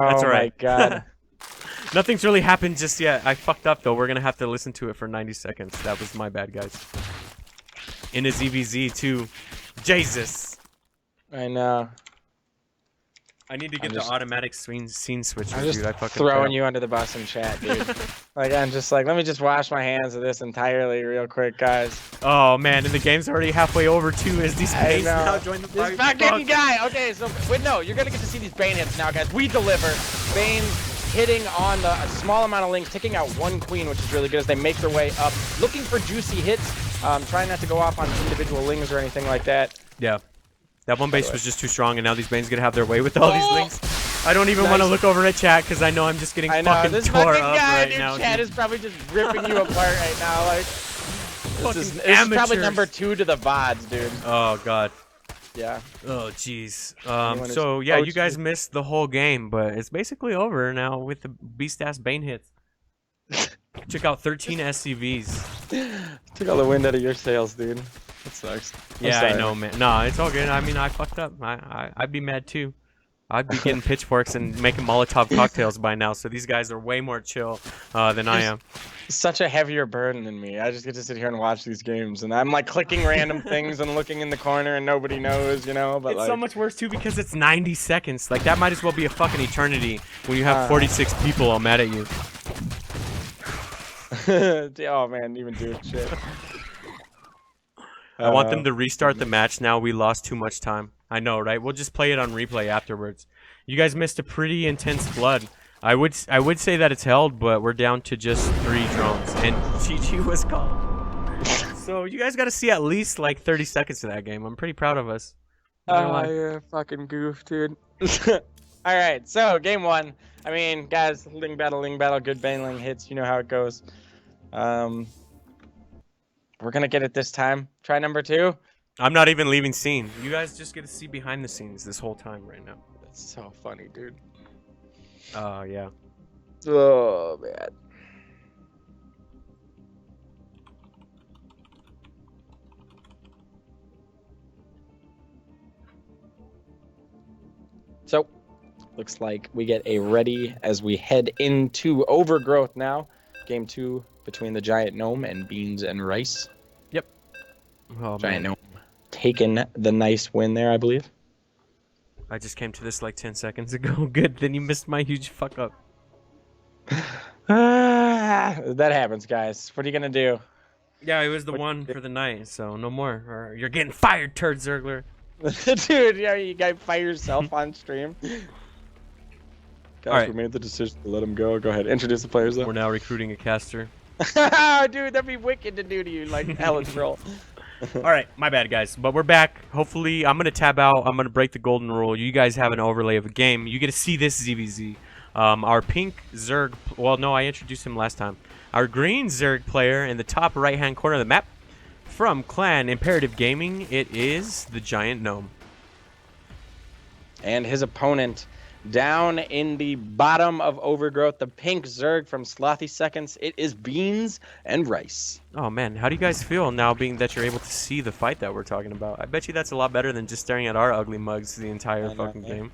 That's Oh all my right. god. Nothing's really happened just yet. I fucked up though. We're gonna have to listen to it for 90 seconds. That was my bad, guys. In his EVZ too. Jesus. I know. I need to get the automatic scene switcher, I'm just dude. I fucking throwing you under the bus in chat, dude. Like, I'm just like, let me just wash my hands of this entirely real quick, guys. Oh man, and the game's already halfway over too. As these Banes now join the this party. fucking guy. Okay, so wait, no, you're gonna get to see these Bane hits now, guys. We deliver. Bane hitting on a small amount of links, taking out one queen, which is really good as they make their way up, looking for juicy hits. Trying not to go off on individual lings or anything like that. Yeah. That one base was just too strong, and now these Banes gonna have their way with all these links. I don't even want to look over at chat because I know I'm just getting fucking tore up right now. Chat is probably just ripping you apart right now. Like, this is probably number 2 to the VODs, dude. Oh god. Yeah. Oh jeez. So yeah, you guys missed the whole game, but it's basically over now with the beast-ass Bane hits. Took out 13 SCVs. Took all the wind out of your sails, dude. That sucks. Yeah, I know, man. No, it's all good. I mean, I fucked up. I'd be mad too. I'd be getting pitchforks and making Molotov cocktails by now. So these guys are way more chill than I am. Such a heavier burden than me. I just get to sit here and watch these games, and I'm like clicking random things and looking in the corner, and nobody knows, you know. But it's so much worse too because it's 90 seconds. Like that might as well be a fucking eternity when you have 46 people all mad at you. Oh man, even doing shit. I want them to restart the match now. We lost too much time. I know, right? We'll just play it on replay afterwards. You guys missed a pretty intense flood. I would say that it's held, but we're down to just 3 drones, and GG was called. So you guys got to see at least like 30 seconds of that game. I'm pretty proud of us. Oh, you're a fucking goof, dude. All right, so game 1. I mean, guys, ling battle, good Baneling hits. You know how it goes. We're gonna get it this time. Try number 2. I'm not even leaving scene. You guys just get to see behind the scenes this whole time right now. That's so funny, dude. Oh, yeah. Oh, man. So, looks like we get a ready as we head into Overgrowth now. Game 2 between the Giant Gnome and BEansAndRice. Yep. Oh, Giant Gnome taking the nice win there, I believe. I just came to this like 10 seconds ago. Good, then you missed my huge fuck up. That happens, guys. What are you gonna do? Yeah, it was the one for the night, so no more. Or you're getting fired, Turd Zergler. Dude, yeah, you guy fire yourself on stream. Guys, we made the decision to let him go. Go ahead, introduce the players though. We're now recruiting a caster. Dude, that'd be wicked to do to you, like hella troll. All right, my bad, guys. But we're back. Hopefully, I'm going to tab out. I'm going to break the golden rule. You guys have an overlay of a game. You get to see this ZVZ. Our pink Zerg... Well, no, I introduced him last time. Our green Zerg player in the top right-hand corner of the map. From Clan Imperative Gaming, it is the Giant Gnome. And his opponent... down in the bottom of Overgrowth, the pink Zerg from Slothy Seconds, it is BEansAndRice. Oh man, how do you guys feel now being that you're able to see the fight that we're talking about? I bet you that's a lot better than just staring at our ugly mugs the entire fucking game.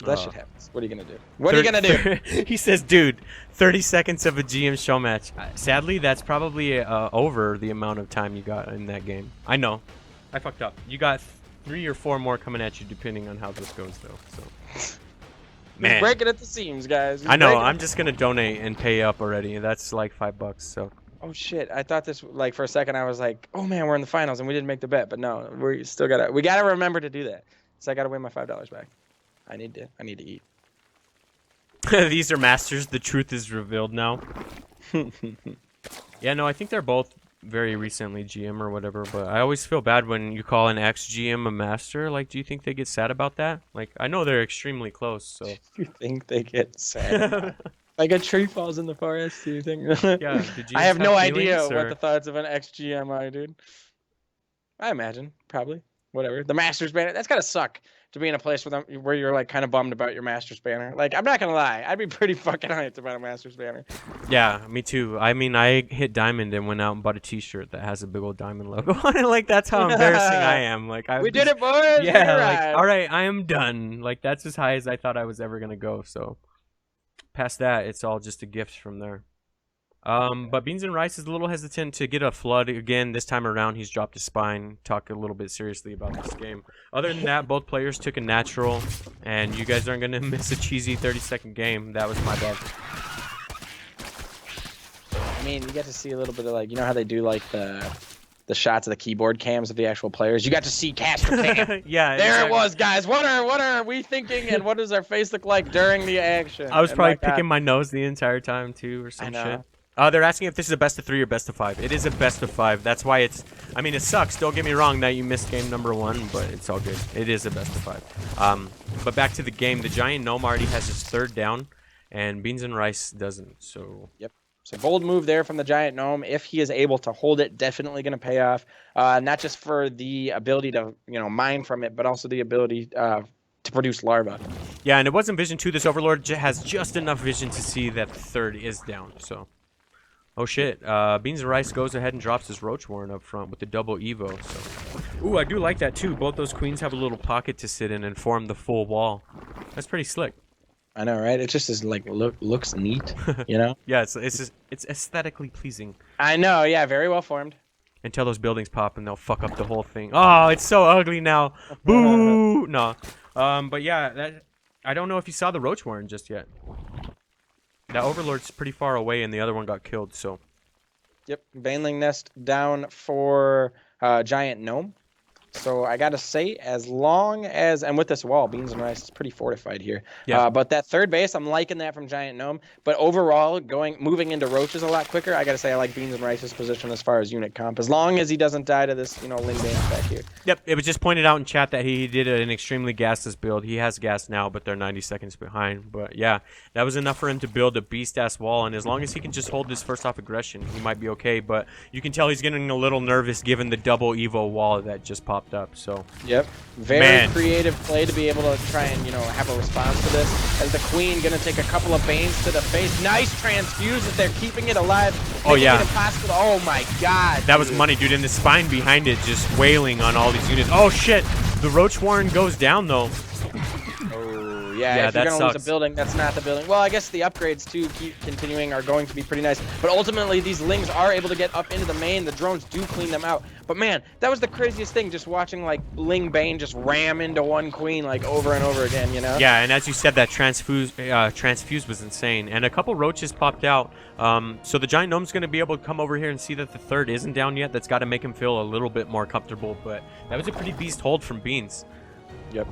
That shit happens. What are you gonna do? What are you gonna do? He says, dude, 30 seconds of a GM show match. Sadly, that's probably over the amount of time you got in that game. I know. I fucked up. You got 3 or 4 more coming at you depending on how this goes though. So man, breaking at the seams, guys. I know. I'm just gonna donate and pay up already. That's like $5. So. Oh shit! I thought this like for a second. I was like, oh man, we're in the finals and we didn't make the bet. But no, we still gotta. We gotta remember to do that. So I gotta win my $5 back. I need to eat. These are masters. The truth is revealed now. Yeah, no, I think they're both very recently GM or whatever, but I always feel bad when you call an ex-GM a master. Like, do you think they get sad about that? Like, I know they're extremely close, so... You think they get sad? Like a tree falls in the forest, do you think? Yeah, I have no idea what the thoughts of an ex-GM are, dude. I imagine, probably. Whatever. The Masters banner, that's gotta suck to be in a place where you're like kind of bummed about your Masters banner. Like, I'm not gonna lie, I'd be pretty fucking hyped about a Masters banner. Yeah, me too. I mean, I hit diamond and went out and bought a T-shirt that has a big old diamond logo on it. Like, that's how embarrassing I am. Like, We did it, boys. Yeah, like, all right, I am done. Like, that's as high as I thought I was ever gonna go. So, past that, it's all just a gift from there. But Beans and Rice is a little hesitant to get a flood again. This time around, he's dropped his spine. Talk a little bit seriously about this game. Other than that, both players took a natural, and you guys aren't gonna miss a cheesy 30-second game. That was my bad. I mean, you get to see a little bit of, like, you know how they do like the shots of the keyboard cams of the actual players. You got to see caster cam. Yeah, there exactly. it was, guys. What are we thinking, and what does our face look like during the action? I was And probably my God. picking my nose the entire time too, or some I know. shit. They're asking if this is a best of 3 or best of 5. It is a best of 5. That's why it's. I mean, it sucks. Don't get me wrong that you missed game number 1, but it's all good. It is a best of 5. But back to the game. The Giant Gnome already has his 3rd down, and Beans and Rice doesn't. So. Yep. So bold move there from the Giant Gnome. If he is able to hold it, definitely going to pay off. Not just for the ability to, you know, mine from it, but also the ability to produce larvae. Yeah, and it wasn't vision 2. This Overlord has just enough vision to see that the 3rd is down. So. Oh shit, Beans and Rice goes ahead and drops his Roach Warren up front with the double Evo, so. Ooh, I do like that too. Both those queens have a little pocket to sit in and form the full wall. That's pretty slick. I know, right? It just is like looks neat, you know? Yeah, it's aesthetically pleasing. I know, yeah, very well formed. Until those buildings pop and they'll fuck up the whole thing. Oh, it's so ugly now. Boo! No. But yeah, I don't know if you saw the Roach Warren just yet. That Overlord's pretty far away, and the other one got killed, so. Yep, Baneling Nest down for Giant Gnome. So I gotta say, as long as, and with this wall, Beans and Rice is pretty fortified here. Yeah. But that third base, I'm liking that from Giant Gnome. But overall, moving into Roaches a lot quicker. I gotta say, I like Beans and Rice's position as far as unit comp, as long as he doesn't die to this, you know, Ling Bane back here. Yep, it was just pointed out in chat that he did an extremely gasless build. He has gas now, but they're 90 seconds behind. But yeah, that was enough for him to build a beast-ass wall, and as long as he can just hold this first-off aggression, he might be okay. But you can tell he's getting a little nervous given the double Evo wall that just popped up, so. Yep, very creative play to be able to try and, you know, have a response to this. As the Queen gonna take a couple of Banes to the face. Nice transfuse as they're keeping it alive. Oh, yeah. It impossible. Oh my God. That was money, dude. And the spine behind it just wailing on all these units. Oh, shit. The Roach Warren goes down, though. Oh, Yeah, if you're that going to lose sucks. a building, that's not the building. Well, I guess the upgrades, too, keep continuing, are going to be pretty nice. But ultimately, these Lings are able to get up into the main. The drones do clean them out. But, man, that was the craziest thing, just watching, like, Ling Bane just ram into one Queen, like, over and over again, you know? Yeah, and as you said, that transfuse was insane. And a couple Roaches popped out. So the Giant Gnome's going to be able to come over here and see that the third isn't down yet. That's got to make him feel a little bit more comfortable. But that was a pretty beast hold from Beans. Yep.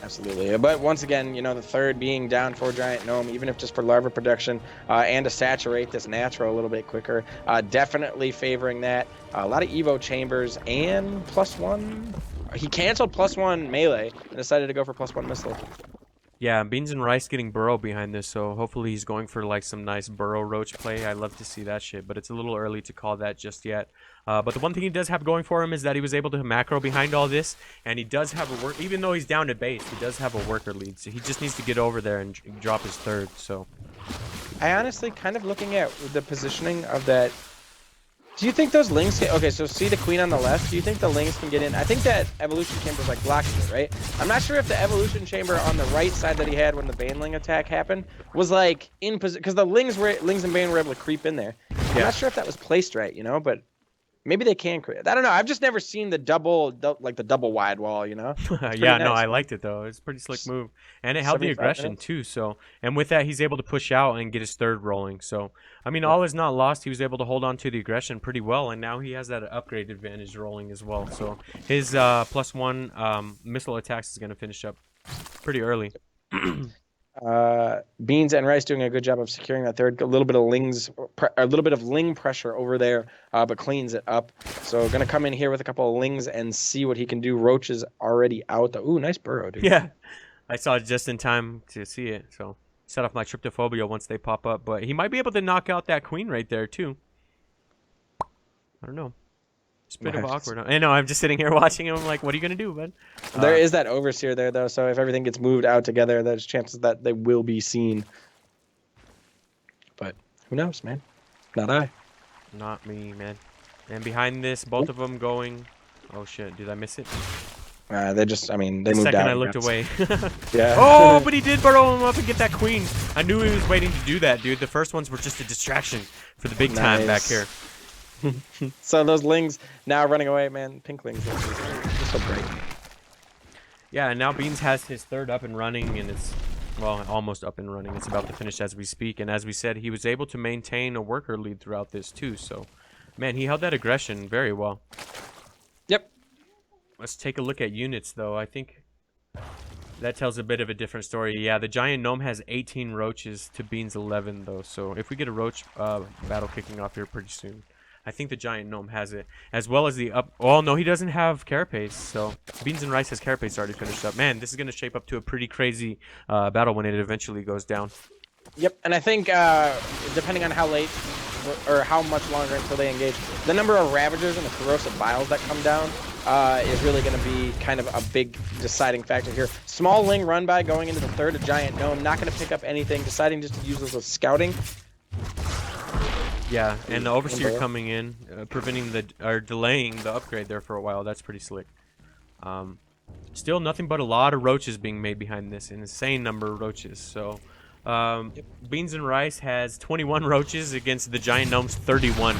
Absolutely. But once again, you know, the third being down for Giant Gnome, even if just for larva production and to saturate this natural a little bit quicker, definitely favoring that. A lot of Evo chambers and +1. He canceled +1 melee and decided to go for +1 missile. Yeah, Beans and Rice getting Burrow behind this, so hopefully he's going for like some nice Burrow Roach play. I love to see that shit, but it's a little early to call that just yet. But the one thing he does have going for him is that he was able to macro behind all this, and he does have a work. Even though he's down to base, he does have a worker lead, so he just needs to get over there and drop his third. So, I honestly kind of looking at the positioning of that. Do you think those Lings can... Okay, so see the Queen on the left? Do you think the Lings can get in? I think that Evolution Chamber's like blocking it, right? I'm not sure if the Evolution Chamber on the right side that he had when the Baneling attack happened was like in position... Because the Lings and Bane were able to creep in there. I'm not sure if that was placed right, you know? But maybe they can create... I don't know. I've just never seen the double wide wall, you know? yeah, nice. no, I liked it though. It's a pretty slick move, and it held the 75 aggression minutes. too. So, and with that, he's able to push out and get his third rolling. So, I mean, all is not lost. He was able to hold on to the aggression pretty well, and now he has that upgrade advantage rolling as well. So, his +1 missile attacks is going to finish up pretty early. Beans and Rice doing a good job of securing that third. A little bit of Ling pressure over there, but cleans it up. So gonna come in here with a couple of Lings and see what he can do. Roach is already out. Ooh, nice burrow, dude. Yeah, I saw it just in time to see it. So set off my tryptophobia once they pop up, but he might be able to knock out that Queen right there too. I don't know. It's a bit of awkward. I know. I'm just sitting here watching him. I'm like, what are you gonna do, man? There is that overseer there, though. So if everything gets moved out together, there's chances that they will be seen. But who knows, man? Not I. Not me, man. And behind this, both of them going. Oh shit! Did I miss it? They just, I mean, they The moved out. second I looked away. Yeah. Oh, but he did burrow him up and get that queen. I knew he was waiting to do that, dude. The first ones were just a distraction for the big time back here. So those lings now running away, man. Pinklings, they're so great. Yeah, and now Beans has his third up and running, and it's, well, almost up and running. It's about to finish as we speak. And as we said, he was able to maintain a worker lead throughout this too. So, man, he held that aggression very well. Yep. Let's take a look at units, though. I think that tells a bit of a different story. Yeah, the Giant Gnome has 18 roaches to Beans 11, though. So if we get a roach battle kicking off here pretty soon, I think the Giant Gnome has it, as well as the up. Oh no, he doesn't have Carapace. So Beans and Rice has Carapace already finished up. Man, this is gonna shape up to a pretty crazy battle when it eventually goes down. Yep, and I think depending on how late or how much longer until they engage, the number of Ravagers and the Corrosive Biles that come down is really going to be kind of a big deciding factor here. Small Ling run by going into the third, a Giant Gnome, not going to pick up anything, deciding just to use this as scouting. Yeah, and the Overseer coming in, preventing or delaying the upgrade there for a while. That's pretty slick. Still nothing but a lot of roaches being made behind this, an insane number of roaches. So Beans and Rice has 21 roaches against the Giant Gnome's 31.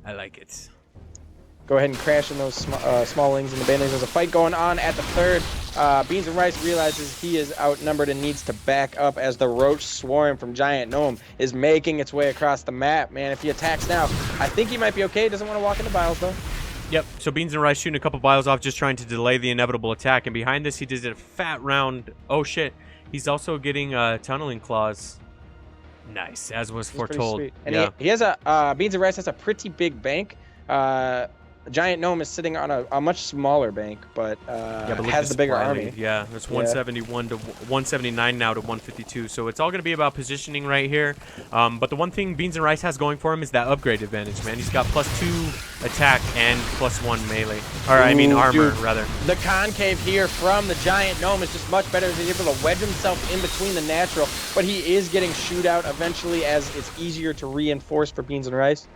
I like it. Go ahead and crash in those small lings and the banelings. There's a fight going on at the third. Beans and Rice realizes he is outnumbered and needs to back up as the roach swarm from Giant Gnome is making its way across the map. Man, if he attacks now, I think he might be okay. Doesn't want to walk into Biles, though. Yep, so Beans and Rice shooting a couple Biles off, just trying to delay the inevitable attack. And behind this, he did a fat round. Oh, shit. He's also getting tunneling claws. Nice, as was foretold. And yeah. he has a Beans and Rice has a pretty big bank. Giant Gnome is sitting on a much smaller bank, but has the bigger army. Yeah, it's 171 to 179 now to 152. So it's all going to be about positioning right here. But the one thing Beans and Rice has going for him is that upgrade advantage, man. He's got +2 attack and +1 melee. Or I mean armor, rather. The concave here from the Giant Gnome is just much better. He's able to wedge himself in between the natural, but he is getting shoot out eventually as it's easier to reinforce for Beans and Rice.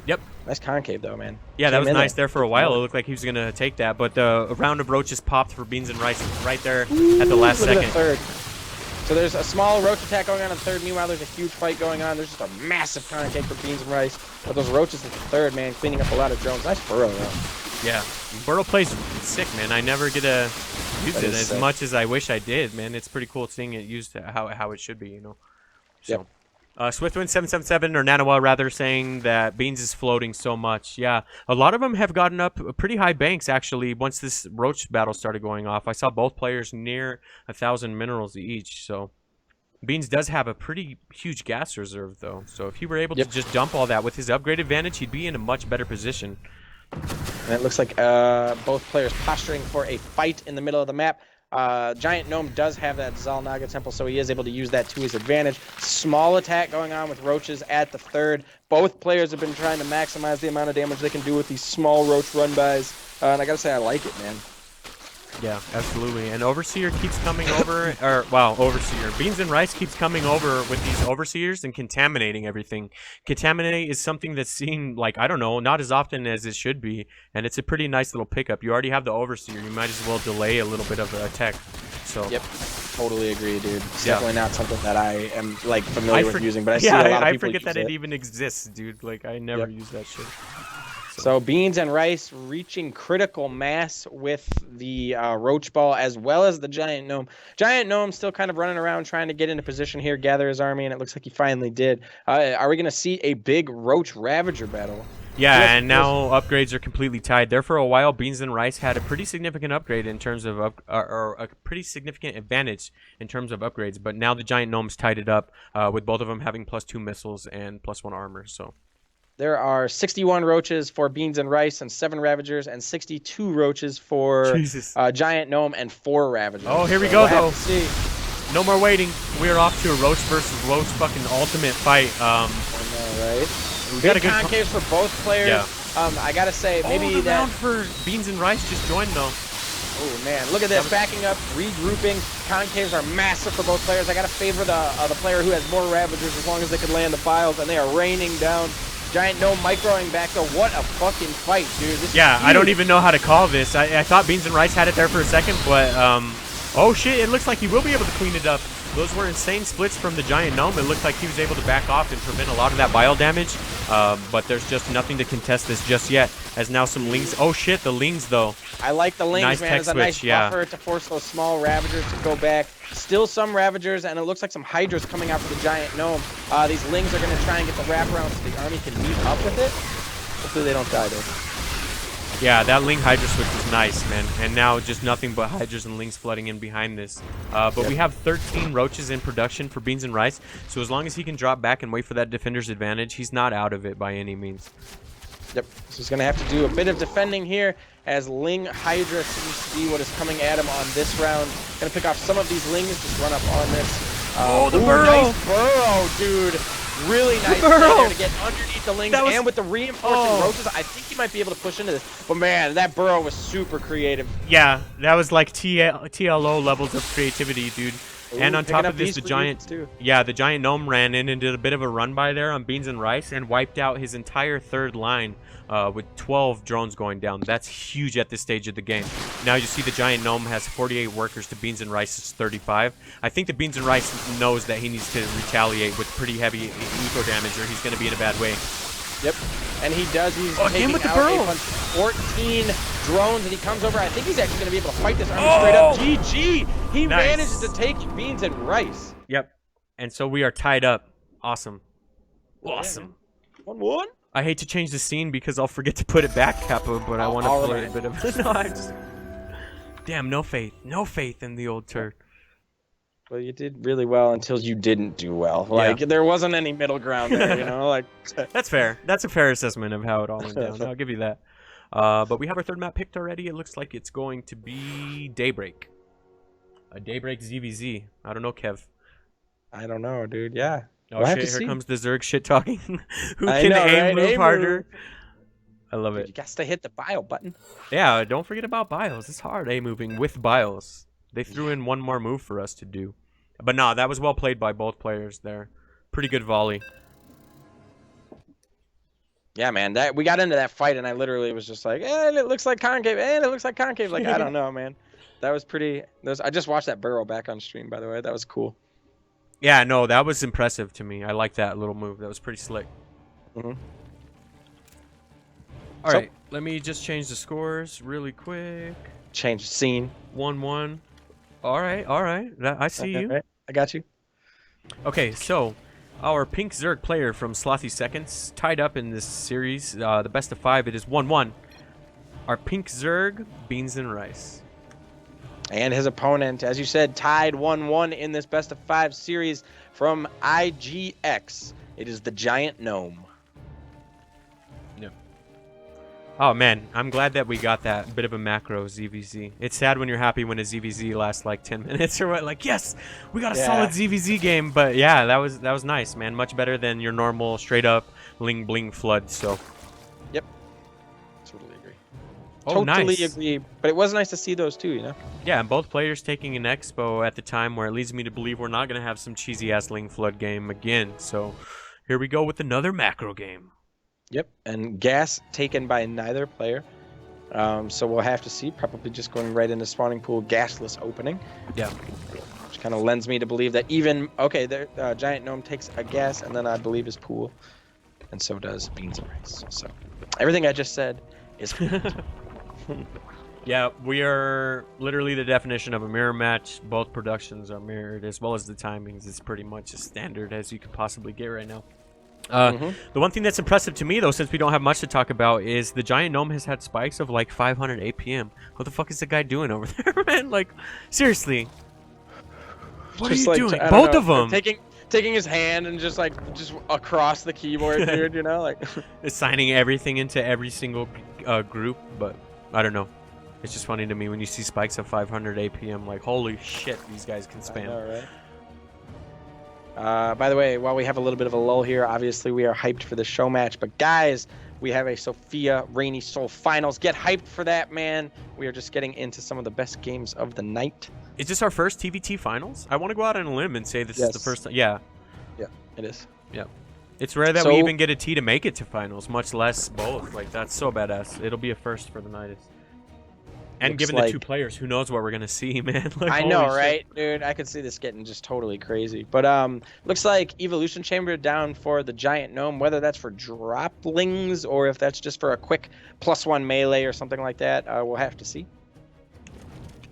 Yep. Nice concave, though, man. Yeah, that was nice there for a while. It looked like he was going to take that, but a round of roaches popped for Beans and Rice right there at the last second. At the third. So there's a small roach attack going on in the third. Meanwhile, there's a huge fight going on. There's just a massive concave for Beans and Rice. But those roaches at the third, man, cleaning up a lot of drones. Nice burrow, though. Yeah, burrow plays sick, man. I never get to use it as much as I wish I did, man. It's pretty cool seeing it used how it should be, you know. So. Yep. Swiftwind777 or Nanawa rather saying that Beans is floating so much. Yeah, a lot of them have gotten up pretty high banks actually once this roach battle started going off. I saw both players near 1,000 minerals each. So Beans does have a pretty huge gas reserve though. So if he were able to just dump all that with his upgrade advantage, he'd be in a much better position. And it looks like both players posturing for a fight in the middle of the map. Giant Gnome does have that Zalnaga Temple, so he is able to use that to his advantage. Small attack going on with roaches at the third. Both players have been trying to maximize the amount of damage they can do with these small roach run-bys. And I gotta say, I like it, man. Yeah, absolutely. And Overseer keeps coming over, or, wow, Overseer. Beans and Rice keeps coming over with these Overseers and contaminating everything. Contaminate is something that's seen, like, I don't know, not as often as it should be. And it's a pretty nice little pickup. You already have the Overseer. You might as well delay a little bit of attack. So. Yep, totally agree, dude. It's definitely not something that I am, like, familiar with using, but I see a lot of people I forget that it even exists, dude. Like, I never use that shit. So Beans and Rice reaching critical mass with the Roach Ball as well as the Giant Gnome. Giant Gnome still kind of running around trying to get into position here, gather his army, and it looks like he finally did. Are we going to see a big Roach Ravager battle? Yeah, and now upgrades are completely tied. There for a while, Beans and Rice had a pretty significant upgrade in terms of, or a pretty significant advantage in terms of upgrades. But now the Giant Gnome's tied it up with both of them having +2 missiles and +1 armor, so... There are 61 roaches for Beans and Rice and 7 Ravagers, and 62 roaches for Giant Gnome and 4 Ravagers. Oh, here we go, though. No more waiting. We're off to a roach versus roach fucking ultimate fight. I know, right? We got a good concaves for both players. I gotta say, maybe the that. round for Beans and Rice just joined though. Oh man, look at this, backing up, regrouping. Concaves are massive for both players. I gotta favor the player who has more Ravagers as long as they can land the files, and they are raining down. Giant Gnome microing back though. What a fucking fight, dude. This is I don't even know how to call this. I thought Beans and Rice had it there for a second, but oh shit, it looks like he will be able to clean it up. Those were insane splits from the Giant Gnome. It looked like he was able to back off and prevent a lot of that bile damage, but there's just nothing to contest this just yet, as now some Lings. Oh shit, the Lings though. I like the Lings, Nice man. tech It's a nice switch, yeah. buffer to force those small Ravagers to go back. Still some Ravagers, and it looks like some Hydras coming out for the Giant Gnome. These Lings are going to try and get the wraparound so the army can meet up with it. Hopefully they don't die though. Yeah, that Ling Hydra switch was nice, man. And now just nothing but Hydras and Lings flooding in behind this. But we have 13 Roaches in production for Beans and Rice. So as long as he can drop back and wait for that defender's advantage, he's not out of it by any means. Yep, so he's going to have to do a bit of defending here as Ling Hydra seems to be what is coming at him on this round. Going to pick off some of these Lings, just run up on this. The burrow! Nice burrow, dude. Really nice play there to get underneath the Lings, and with the reinforcing Roaches, I think he might be able to push into this. But man, that burrow was super creative. Yeah, that was like TLO levels of creativity, dude. Ooh, and on top of this, the Giant Gnome ran in and did a bit of a run by there on Beans and Rice and wiped out his entire third line with 12 drones going down. That's huge at this stage of the game. Now you see the Giant Gnome has 48 workers to Beans and Rice's 35. I think the Beans and Rice knows that he needs to retaliate with pretty heavy eco damage or he's going to be in a bad way. Yep, and he does. He's taking with the out burrow. a bunch of 14 drones, and he comes over. I think he's actually going to be able to fight this army straight up. GG! He manages to take Beans and Rice. Yep, and so we are tied up. Awesome. Awesome. 1-1. I hate to change the scene because I'll forget to put it back, Kappa, but I want to play a bit of... No, I just... Damn, no faith. No faith in the old turd. Well, you did really well until you didn't do well. Like, there wasn't any middle ground there, you know? Like, that's fair. That's a fair assessment of how it all went down. I'll give you that. But we have our third map picked already. It looks like it's going to be Daybreak. A Daybreak ZVZ. I don't know, Kev. I don't know, dude. Yeah. Oh, shit. Here comes the Zerg shit talking. Who I can know, aim right? move harder? I love it. You got to hit the bile button. Yeah, don't forget about bios. It's hard A-moving with bios. They threw in one more move for us to do. But no, that was well played by both players there. Pretty good volley. Yeah, man. That we got into that fight, and I literally was just like, it looks like concave, and it looks like concave. Like, I don't know, man. That was pretty... I just watched that burrow back on stream, by the way. That was cool. Yeah, no, that was impressive to me. I like that little move. That was pretty slick. All right, let me just change the scores really quick. Change the scene. 1-1. All right. I see you. Right. I got you. Okay, so our pink Zerg player from Slothy Seconds tied up in this series. The best of 5. It is 1-1. Our pink Zerg, Beans and Rice. And his opponent, as you said, tied 1-1 in this best of 5 series from IGX. It is the Giant Gnome. Yep. Oh, man. I'm glad that we got that bit of a macro ZVZ. It's sad when you're happy when a ZVZ lasts like 10 minutes or what. Like, yes, we got a solid ZVZ game. But, yeah, that was nice, man. Much better than your normal straight-up bling-bling flood, so. Yep. Totally agree. Oh, totally nice. agree. But it was nice to see those two, you know? Yeah, and both players taking an expo at the time where it leads me to believe we're not going to have some cheesy-ass Ling Flood game again. So here we go with another macro game. Yep, and gas taken by neither player. So we'll have to see. Probably just going right into spawning pool gasless opening. Yeah. Which kind of lends me to believe that even... Okay, there, Giant Gnome takes a gas, and then I believe his pool. And so does Beans and Rice. So everything I just said is... Yeah, we are literally the definition of a mirror match. Both productions are mirrored, as well as the timings is pretty much as standard as you could possibly get right now. The one thing that's impressive to me, though, since we don't have much to talk about, is the Giant Gnome has had spikes of like 500 APM. What the fuck is the guy doing over there, man? Like, seriously. What just are you doing? I Both don't know, of them. Taking his hand and just across the keyboard, dude, you know? Like, assigning everything into every single group, but I don't know. It's just funny to me when you see spikes of 500 APM, like, holy shit, these guys can spam. I know, right? By the way, while we have a little bit of a lull here, obviously we are hyped for the show match. But guys, we have a Sophia Rainy Soul Finals. Get hyped for that, man. We are just getting into some of the best games of the night. Is this our first TVT finals? I want to go out on a limb and say this is the first time. Yeah. Yeah, it is. Yeah. It's rare that we even get a T to make it to finals, much less both. Like, that's so badass. It'll be a first for the Nydus. And given the two players, who knows what we're going to see, man. Like, I know, right? Dude, I could see this getting just totally crazy. But looks like Evolution Chamber down for the Giant Gnome, whether that's for droplings or if that's just for a quick +1 melee or something like that, we'll have to see.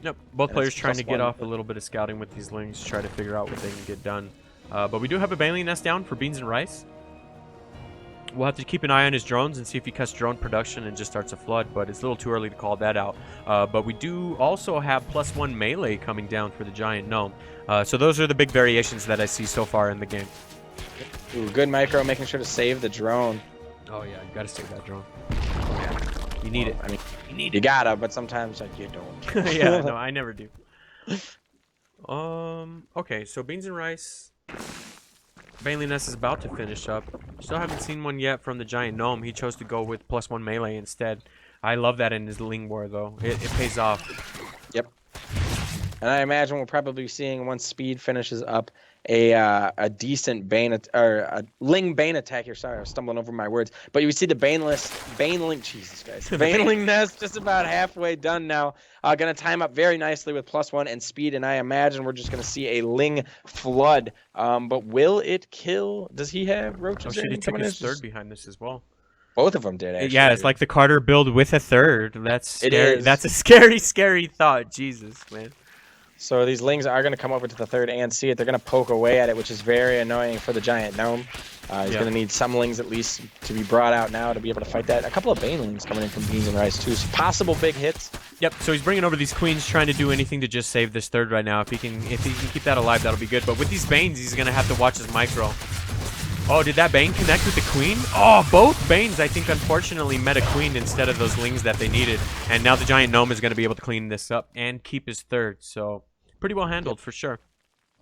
Yep, both players trying to get off a little bit of scouting with these lings, try to figure out what they can get done. But we do have a Baneling nest down for BeansAndRice. We'll have to keep an eye on his drones and see if he cuts drone production and just starts a flood, but it's a little too early to call that out. But we do also have +1 melee coming down for the Giant Gnome. So those are the big variations that I see so far in the game. Ooh, good micro, making sure to save the drone. Oh yeah, you gotta save that drone. Yeah. You need it. I mean, you gotta, but sometimes like you don't. Yeah, no, I never do. Okay, so BeansAndRice. Baneling Nest is about to finish up. Still haven't seen one yet from the Giant Gnome. He chose to go with +1 melee instead. I love that in his Ling War, though. It pays off. Yep. And I imagine we'll probably be seeing, once speed finishes up, a decent Bane or a Ling Bane attack here. Sorry, I was stumbling over my words. But you see the Baneling, Jesus guys, Baneling Nest just about halfway done now. Gonna time up very nicely with +1 and speed, and I imagine we're just gonna see a Ling flood. But will it kill? Does he have roaches? Oh shit, he took his third behind this as well. Both of them did, actually. Yeah, it's like the Carter build with a third. That's scary. That's a scary, scary thought. Jesus, man. So these lings are going to come over to the third and see it. They're going to poke away at it, which is very annoying for the Giant Gnome. He's going to need some lings at least to be brought out now to be able to fight that. A couple of Banelings coming in from BeansAndRice too. So possible big hits. Yep. So he's bringing over these queens, trying to do anything to just save this third right now. If he can keep that alive, that'll be good. But with these Banes, he's going to have to watch his micro. Oh, did that Bane connect with the queen? Oh, both Banes, I think, unfortunately met a queen instead of those lings that they needed. And now the Giant Gnome is going to be able to clean this up and keep his third. So pretty well handled for sure.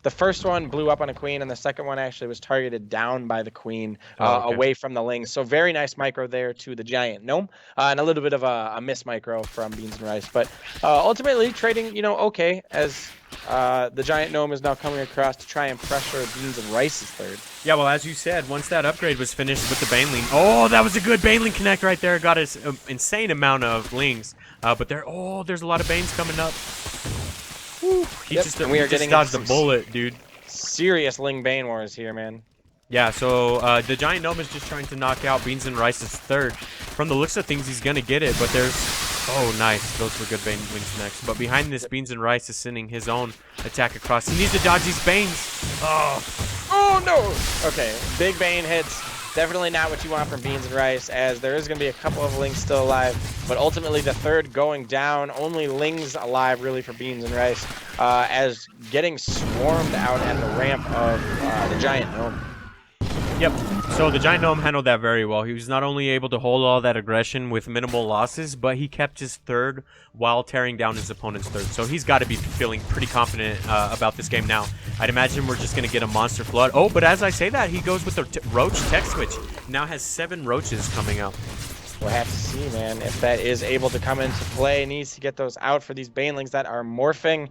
The first one blew up on a queen, and the second one actually was targeted down by the queen, away from the lings. So very nice micro there to the Giant Gnome, and a little bit of a miss micro from BeansAndRice. But ultimately trading, okay, as the Giant Gnome is now coming across to try and pressure BeansAndRice's third. Yeah, well, as you said, once that upgrade was finished with the Baneling, oh, that was a good Baneling connect right there. Got an insane amount of lings, but there's a lot of Banes coming up. He just dodged a bullet, dude. Serious Ling Bane wars here, man. Yeah, so the Giant Gnome is just trying to knock out BeansAndRice's third. From the looks of things, he's going to get it, but there's... Oh, nice. Those were good Bane wings next. But behind this, BeansAndRice is sending his own attack across. He needs to dodge these Banes. Oh, no. Okay, big Bane hits. Definitely not what you want from BeansAndRice, as there is going to be a couple of lings still alive, but ultimately the third going down. Only lings alive, really, for BeansAndRice, as getting swarmed out at the ramp of the Giant Gnome. Yep. So the Giant Gnome handled that very well. He was not only able to hold all that aggression with minimal losses, but he kept his third while tearing down his opponent's third. So he's got to be feeling pretty confident about this game now. I'd imagine we're just going to get a monster flood. Oh, but as I say that, he goes with the Roach tech switch. Now has 7 roaches coming out. We'll have to see, man, if that is able to come into play. Needs to get those out for these Banelings that are morphing.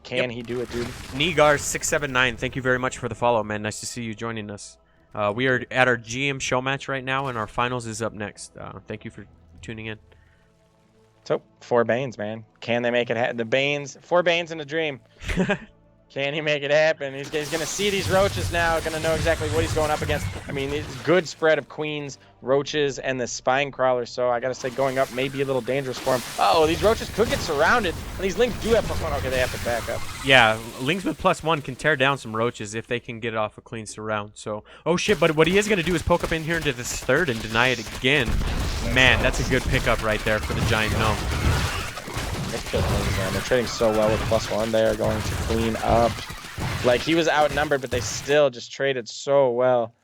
Can he do it, dude? Negar679, thank you very much for the follow, man. Nice to see you joining us. We are at our GM show match right now, and our finals is up next. Thank you for tuning in. So, 4 Banes, man. Can they make it happen? The Banes, 4 Banes in a dream. Can he make it happen? He's going to see these roaches now, going to know exactly what he's going up against. I mean, it's a good spread of queens, roaches, and the spine crawler. So I got to say, going up may be a little dangerous for him. Uh-oh, these roaches could get surrounded. And these lings do have +1. Okay, they have to back up. Yeah, lings with +1 can tear down some roaches if they can get it off a clean surround. So, oh shit, but what he is going to do is poke up in here into this third and deny it again. Man, that's a good pickup right there for the Giant Gnome. They're trading so well with +1. They are going to clean up. Like, he was outnumbered, but they still just traded so well.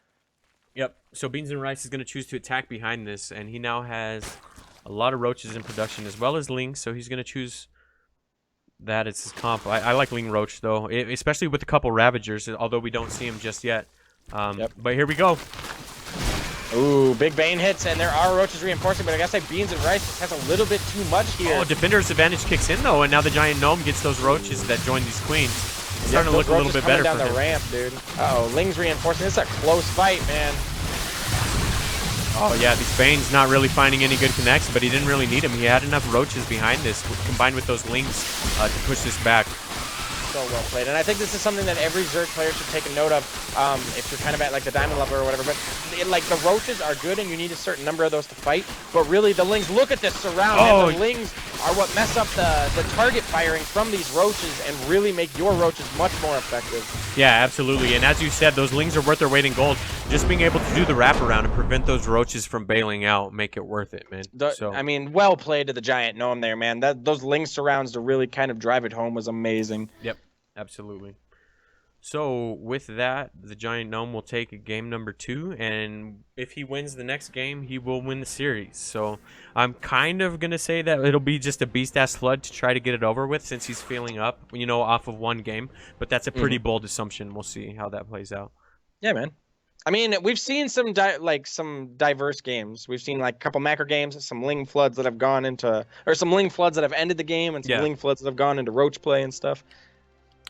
Yep. So BeansAndRice is going to choose to attack behind this, and he now has a lot of roaches in production as well as lings. So he's going to choose that as his comp. I like ling roach though, especially with a couple ravagers. Although we don't see him just yet. But here we go. Ooh, big Bane hits, and there are roaches reinforcing, but I gotta say Beans and Rice just has a little bit too much here. Oh, Defender's advantage kicks in though, and now the Giant Gnome gets those roaches that join these queens. It's starting to look a little bit better down for the him. ramp, dude. Uh-oh, Ling's reinforcing. This is a close fight, man. Oh yeah, these Bane's not really finding any good connects, but he didn't really need him. He had enough roaches behind this, combined with those Lings, to push this back. So well played, and I think this is something that every Zerg player should take a note of if you're kind of at like the diamond level or whatever. But like the roaches are good, and you need a certain number of those to fight. But really, the Lings, look at this surround. Oh. And the Lings are what mess up the target firing from these roaches and really make your roaches much more effective. Yeah, absolutely. And as you said, those Lings are worth their weight in gold. Just being able to do the wraparound and prevent those roaches from bailing out make it worth it, man. I mean, well played to the Giant Gnome there, man. Those Ling surrounds to really kind of drive it home was amazing. Yep. Absolutely. So with that, the Giant Gnome will take game number 2, and if he wins the next game, he will win the series. So I'm kind of gonna say that it'll be just a beast-ass flood to try to get it over with, since he's feeling up, you know, off of one game. But that's a pretty bold assumption. We'll see how that plays out. Yeah, man. I mean, we've seen some diverse games. We've seen like a couple macro games, some Ling floods that have gone into, or some Ling floods that have ended the game, and some Ling floods that have gone into roach play and stuff.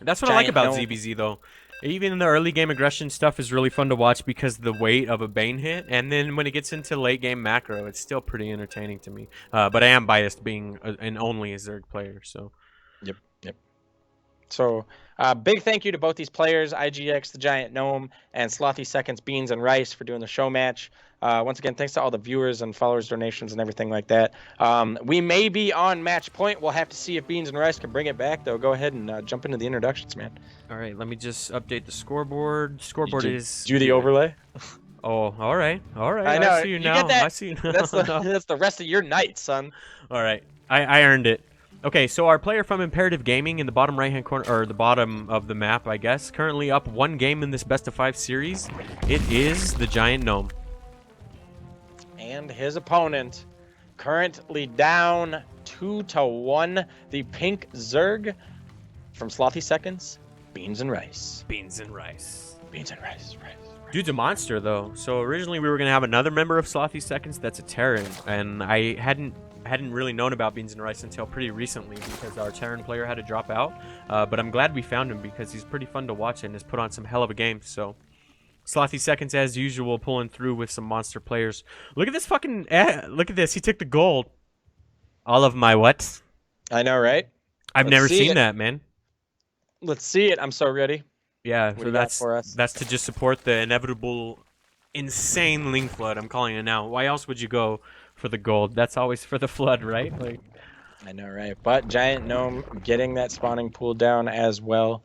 That's what I like about ZVZ, though. Even in the early game aggression stuff is really fun to watch because of the weight of a Bane hit. And then when it gets into late game macro, it's still pretty entertaining to me. But I am biased being only a Zerg player. So. Yep. So big thank you to both these players, IGX, the Giant Gnome, and Slothy Seconds, Beans and Rice for doing the show match. Once again, thanks to all the viewers and followers, donations, and everything like that. We may be on match point. We'll have to see if Beans and Rice can bring it back, though. Go ahead and jump into the introductions, man. All right, let me just update the scoreboard. Scoreboard is... Do the overlay? Oh, all right. I know. I see you now. Get that. I see you now. That's the rest of your night, son. All right. I earned it. Okay, so our player from Imperative Gaming in the bottom right-hand corner, or the bottom of the map, I guess, currently up 1 game in this best-of-5 series. It is the Giant Gnome. And his opponent, currently down 2-1, the pink Zerg from Slothy Seconds, Beans and Rice. Beans and Rice. Beans and Rice. Dude's a monster, though. So originally we were going to have another member of Slothy Seconds that's a Terran, and I hadn't really known about Beans and Rice until pretty recently because our Terran player had to drop out. But I'm glad we found him because he's pretty fun to watch and has put on some hell of a game. So Slothy Seconds, as usual, pulling through with some monster players. Look at this fucking... look at this. He took the gold. All of my what? I know, right? I've never seen that, man. Let's see it. I'm so ready. Yeah, so that's to just support the inevitable, insane Ling flood. I'm calling it now. Why else would you go for the gold? That's always for the flood, right? Like, I know, right? But Giant Gnome getting that spawning pool down as well,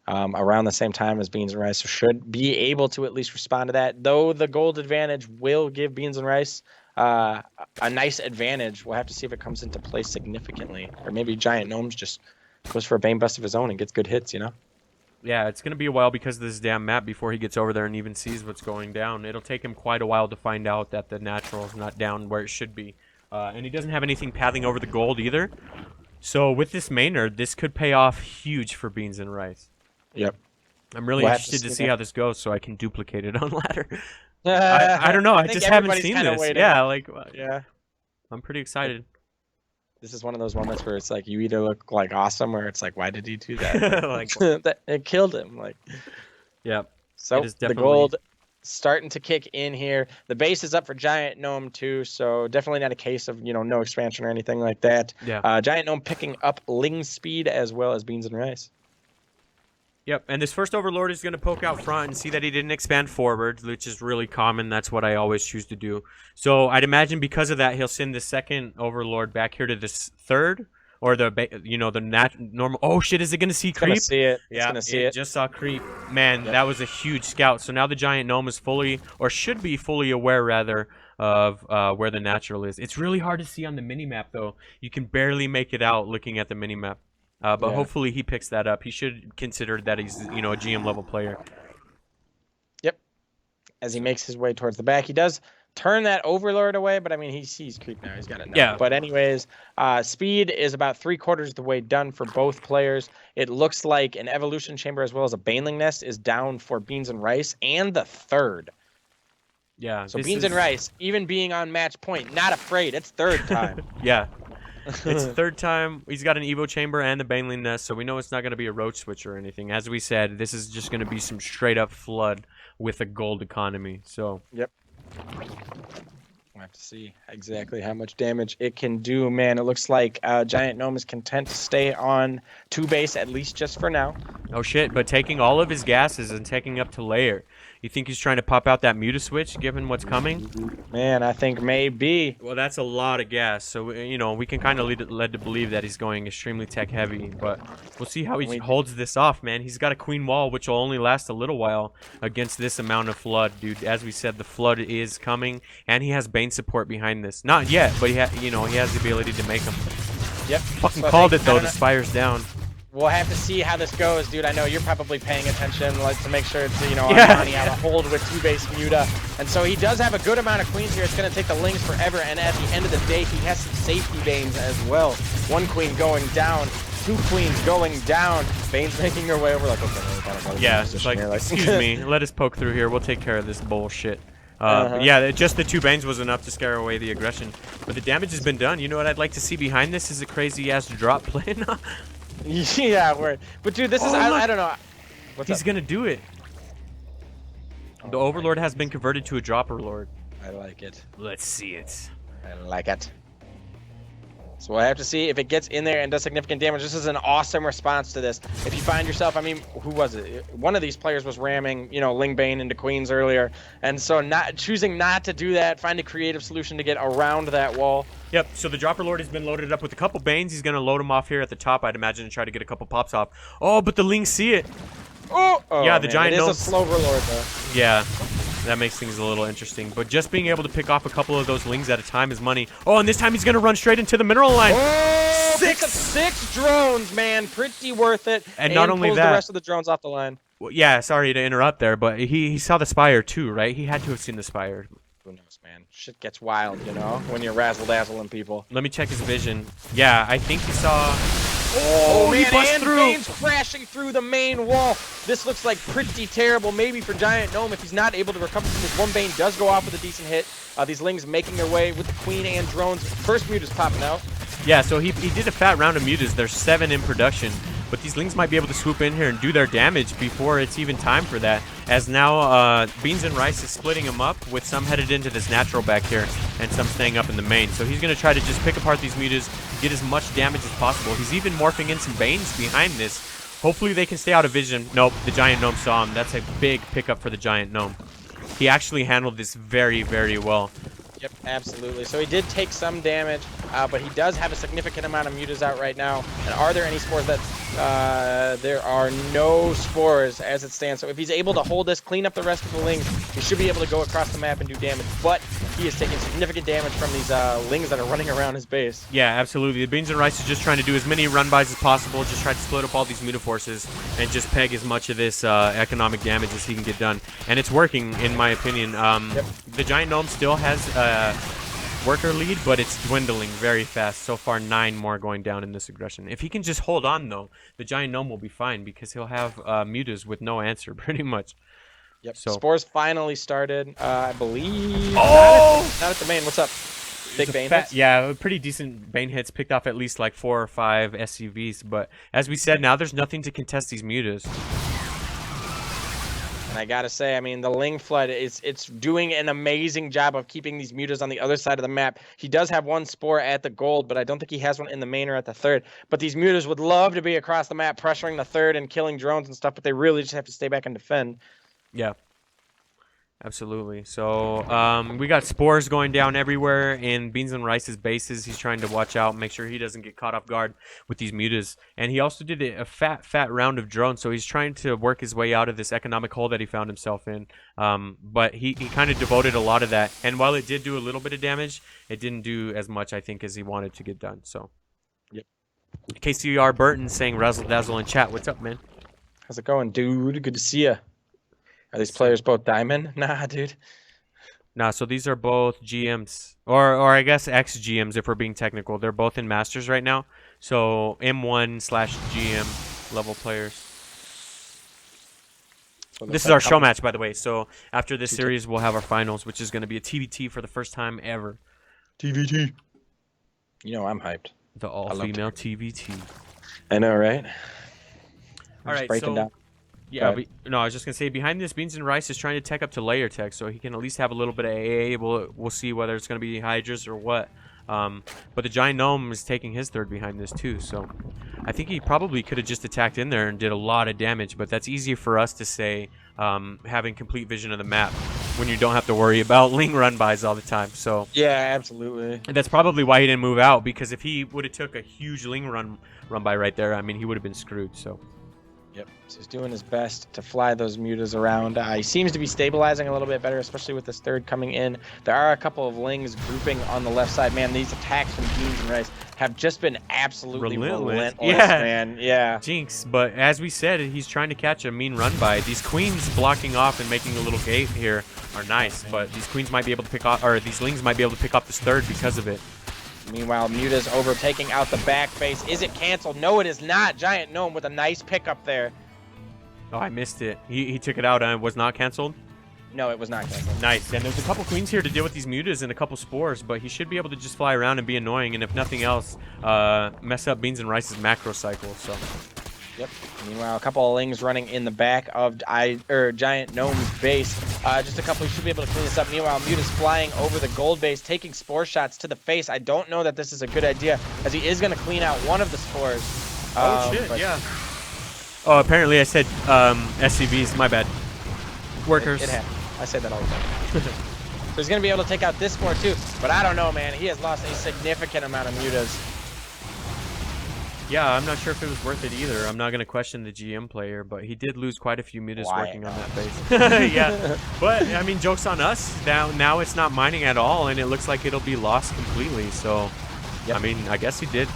around the same time as Beans and Rice, so should be able to at least respond to that. Though the gold advantage will give Beans and Rice a nice advantage. We'll have to see if it comes into play significantly, or maybe Giant Gnomes just goes for a Bane bust of his own and gets good hits, you know? Yeah, it's going to be a while because of this damn map before he gets over there and even sees what's going down. It'll take him quite a while to find out that the natural is not down where it should be. And he doesn't have anything pathing over the gold either. So with this mainner, this could pay off huge for Beans and Rice. Yep. I'm really interested to see how this goes so I can duplicate it on ladder. I don't know. I just haven't seen this. Waiting. Yeah, like... Yeah. I'm pretty excited. This is one of those moments where it's like you either look like awesome or it's like, why did he do that? Like, it killed him. Like, yeah. So the gold starting to kick in here. The base is up for Giant Gnome too, so definitely not a case of, you know, no expansion or anything like that. Yeah. Giant Gnome picking up Ling speed as well as Beans and Rice. Yep, and this first Overlord is going to poke out front and see that he didn't expand forward, which is really common. That's what I always choose to do. So I'd imagine because of that, he'll send the second Overlord back here to this third, or the, you know, the normal. Oh shit! Is it going to see creep? It's gonna see it. Yeah, it's gonna see it. Just saw creep. Man, that was a huge scout. So now the Giant Gnome is fully, or should be fully aware rather, of where the natural is. It's really hard to see on the minimap though. You can barely make it out looking at the minimap. But hopefully he picks that up. He should consider that he's, you know, a GM level player. Yep. As he makes his way towards the back, he does turn that Overlord away, but I mean, he sees creep now. He's got it now. Yeah. But anyways, speed is about 3/4 of the way done for both players. It looks like an Evolution Chamber as well as a Baneling Nest is down for Beans and Rice, and the third. Yeah. So Beans and Rice, even being on match point, not afraid. It's third time. Yeah. It's the third time. He's got an Evo Chamber and the Baneling Nest, so we know it's not going to be a Roach Switch or anything. As we said, this is just going to be some straight-up flood with a gold economy. So. Yep. We'll have to see exactly how much damage it can do, man. It looks like GIGGLEBEAR is content to stay on 2 base, at least just for now. Oh, shit, but taking all of his gases and taking up to layer. You think he's trying to pop out that Muta switch, given what's coming? Man, I think maybe. Well, that's a lot of gas, so, you know, we can kind of led to believe that he's going extremely tech-heavy, but we'll see how he holds this off, man. He's got a Queen Wall, which will only last a little while against this amount of Flood, dude. As we said, the Flood is coming, and he has Bane support behind this. Not yet, but he has the ability to make them. Yep. Fucking called it, though. The Spire's down. We'll have to see how this goes, dude. I know you're probably paying attention, like, to make sure to, Armani out of hold with 2-base Muta. And so he does have a good amount of queens here. It's going to take the Lings forever, and at the end of the day, he has some safety Banes as well. 1 queen going down, 2 queens going down. Banes making their way over, like, okay, yeah, it's like, excuse me, let us poke through here. We'll take care of this bullshit. Yeah, just the 2 Banes was enough to scare away the aggression. But the damage has been done. You know what I'd like to see behind this is a crazy-ass drop play. Yeah, word. But dude, this is I don't know. He's gonna do it. The Overlord has been converted to a Dropper Lord. I like it. Let's see it. I like it. So we'll have to see if it gets in there and does significant damage. This is an awesome response to this. If you find yourself, I mean, who was it? One of these players was ramming, Ling Bane into queens earlier. And so choosing not to do that, find a creative solution to get around that wall. Yep, so the Dropper Lord has been loaded up with a couple Banes. He's going to load them off here at the top, I'd imagine, and try to get a couple pops off. Oh, but the Lings see it. Oh, yeah, the Giant Gnome. It is a slow Lord, though. Yeah. That makes things a little interesting. But just being able to pick off a couple of those Lings at a time is money. Oh, and this time he's going to run straight into the mineral line. Oh, six drones, man. Pretty worth it. And not only pulls that, the rest of the drones off the line. Well, yeah, sorry to interrupt there, but he saw the Spire too, right? He had to have seen the Spire. Who knows, man? Shit gets wild, when you're razzle-dazzling people. Let me check his vision. Yeah, I think he saw... Oh, man, he busted through. Bane's crashing through the main wall. This looks like pretty terrible, maybe for GIGGLEBEAR if he's not able to recover from this. 1 Bane does go off with a decent hit. These Lings making their way with the Queen and drones. First Muta's popping out. Yeah, so he did a fat round of Mutas. There's 7 in production. But these Lings might be able to swoop in here and do their damage before it's even time for that. As now, Beans and Rice is splitting them up, with some headed into this natural back here, and some staying up in the main. So he's going to try to just pick apart these Mutas, get as much damage as possible. He's even morphing in some Banes behind this. Hopefully they can stay out of vision. Nope, the GIGGLEBEAR saw him. That's a big pickup for the GIGGLEBEAR. He actually handled this very, very well. Yep, absolutely. So he did take some damage, but he does have a significant amount of Mutas out right now. And are there any spores that... there are no spores as it stands. So if he's able to hold this, clean up the rest of the Lings, he should be able to go across the map and do damage. But he is taking significant damage from these Lings that are running around his base. Yeah, absolutely. The Beans and Rice is just trying to do as many run-bys as possible, just try to split up all these Muta forces, and just peg as much of this economic damage as he can get done. And it's working, in my opinion. The GIGGLEBEAR still has worker lead, but it's dwindling very fast. So far, 9 more going down in this aggression. If he can just hold on, though, the GIGGLEAR will be fine, because he'll have Mutas with no answer, pretty much. Yep. So spores finally started, I believe. Oh! Not at the main. What's up? Big Bane hits? Yeah, pretty decent Bane hits. Picked off at least like 4 or 5 SCVs. But as we said, now there's nothing to contest these Mutas. And I gotta say, I mean, the Ling Flood, it's doing an amazing job of keeping these Mutas on the other side of the map. He does have 1 spore at the gold, but I don't think he has one in the main or at the third. But these Mutas would love to be across the map, pressuring the third and killing drones and stuff, but they really just have to stay back and defend. Yeah. Absolutely. So we got spores going down everywhere in Beans and Rice's bases. He's trying to watch out, make sure he doesn't get caught off guard with these Mutas. And he also did a fat round of drones, so he's trying to work his way out of this economic hole that he found himself in. But he kind of devoted a lot of that. And while it did do a little bit of damage, it didn't do as much, I think, as he wanted to get done. So, yep. KCR Burton saying Razzle Dazzle in chat. What's up, man? How's it going, dude? Good to see ya. Are these players both diamond? Nah, dude. Nah, so these are both GMs. Or I guess ex-GMs if we're being technical. They're both in Masters right now. So M1/GM level players. This is our show match, by the way. So after this series, we'll have our finals, which is going to be a TVT for the first time ever. TVT. You know I'm hyped. The all-female TVT. I know, right? All right, so yeah, no, I was just gonna say behind this, Beans and Rice is trying to tech up to layer tech, so he can at least have a little bit of AA. We'll see whether it's gonna be Hydras or what. But the Giant Gnome is taking his third behind this too, so I think he probably could have just attacked in there and did a lot of damage. But that's easier for us to say, having complete vision of the map when you don't have to worry about Ling run bys all the time. So yeah, absolutely. And that's probably why he didn't move out, because if he would have took a huge Ling run by right there, I mean, he would have been screwed. So. Yep, so he's doing his best to fly those mutas around. He seems to be stabilizing a little bit better, especially with this third coming in. There are a couple of Lings grouping on the left side. Man, these attacks from Beans and Rice have just been absolutely relentless, man. Yeah. Jinx, but as we said, he's trying to catch a mean run by. These queens blocking off and making a little gate here are nice, but these queens might be able to pick off, or these Lings might be able to pick up this third because of it. Meanwhile, Muta's overtaking out the back face. Is it canceled? No, it is not. Giant Gnome with a nice pickup there. Oh, I missed it. He took it out and it was not canceled? No, it was not canceled. Nice. And there's a couple queens here to deal with these Mutas and a couple spores, but he should be able to just fly around and be annoying, and if nothing else, mess up Beans and Rice's macro cycle. So. Yep. Meanwhile, a couple of Lings running in the back of Giant Gnome's base. Just a couple, he should be able to clean this up. Meanwhile, Muta's flying over the gold base, taking spore shots to the face. I don't know that this is a good idea, as he is going to clean out one of the spores. Oh, shit, yeah. Oh, apparently I said SCVs. My bad. Workers. It happened. I say that all the time. So he's going to be able to take out this spore too, but I don't know, man. He has lost a significant amount of Mutas. Yeah, I'm not sure if it was worth it either. I'm not going to question the GM player, but he did lose quite a few Mutas working on that base. Yeah, but, I mean, joke's on us. Now it's not mining at all, and it looks like it'll be lost completely. So, yep. I mean, I guess he did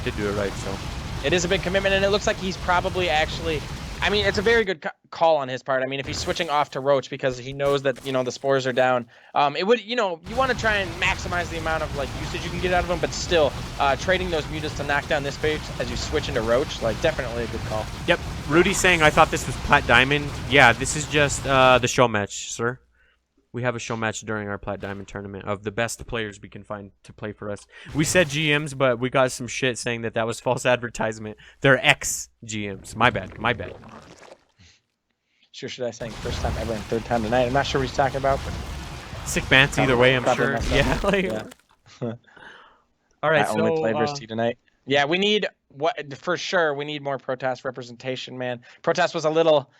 do it right, so. It is a big commitment, and it looks like he's probably actually... I mean, it's a very good call on his part. I mean, if he's switching off to Roach because he knows that, you know, the spores are down, it would, you know, you want to try and maximize the amount of, like, usage you can get out of them, but still, trading those Mutas to knock down this base as you switch into Roach, like, definitely a good call. Yep. Rudy saying, I thought this was Plat Diamond. Yeah, this is just the show match, sir. We have a show match during our Plat Diamond tournament of the best players we can find to play for us. We said GMs, but we got some shit saying that was false advertisement. They're ex-GMs. My bad. My bad. Sure, should I say first time ever and third time tonight? I'm not sure what he's talking about. But sick bants either way, I'm sure. Yeah. Like, yeah. All right, so only flavors tea tonight. Yeah, we need for sure. We need more Protoss representation, man. Protoss was a little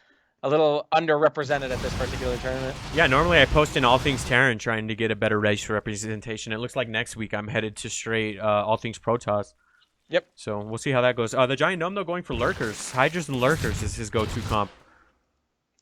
underrepresented at this particular tournament. Yeah, normally I post in All Things Terran trying to get a better race representation. It looks like next week I'm headed to straight All Things Protoss. Yep. So we'll see how that goes. The Giant Gnome, though, going for Lurkers. Hydras and Lurkers is his go-to comp.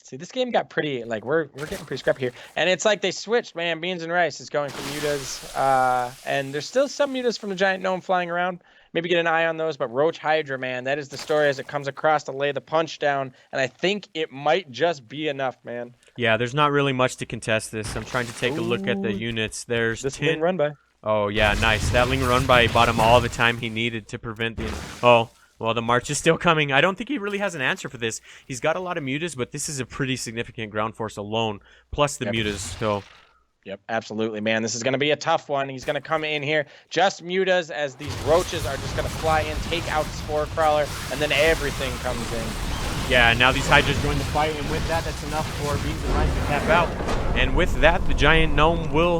See, this game got pretty, like, we're getting pretty scrappy here. And it's like they switched, man. Beans and Rice is going for Mutas. And there's still some Mutas from the Giant Gnome flying around. Maybe get an eye on those, but Roach Hydra, man, that is the story as it comes across to lay the punch down, and I think it might just be enough, man. Yeah, there's not really much to contest this. I'm trying to take a look at the units. There's this 10... Ling run by. Oh, yeah, nice. That Ling run by bought him all the time he needed to prevent the... Oh, well, the march is still coming. I don't think he really has an answer for this. He's got a lot of Mutas, but this is a pretty significant ground force alone, plus the Mutas, so... Yep, absolutely, man. This is going to be a tough one. He's going to come in here, just Mutas, as these Roaches are just going to fly in, take out the Spore Crawler, and then everything comes in. Yeah, now these Hydras join the fight, and with that, that's enough for Beans and Rice to tap out. And with that, the Giant Gnome will